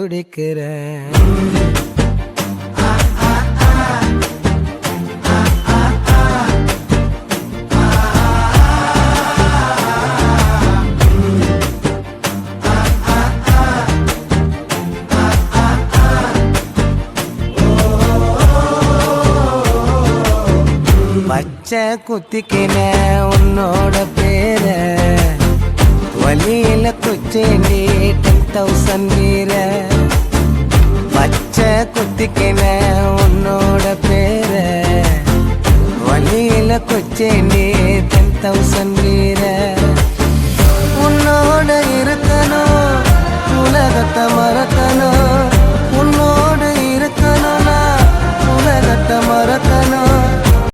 துடிக்கிறேன். பச்சை குத்திக்கின உன்னோட பேர வலியில குச்சேண்டி 10,000 வீர. பச்சை குத்திக்கின உன்னோட பேர வலியில குச்சேண்டி 10,000 வீர. உன்னோட இருக்கணும் உலகத்தை மறக்கணும், உன்னோட இருக்கணும்னா உலகத்தை மறக்கணும்.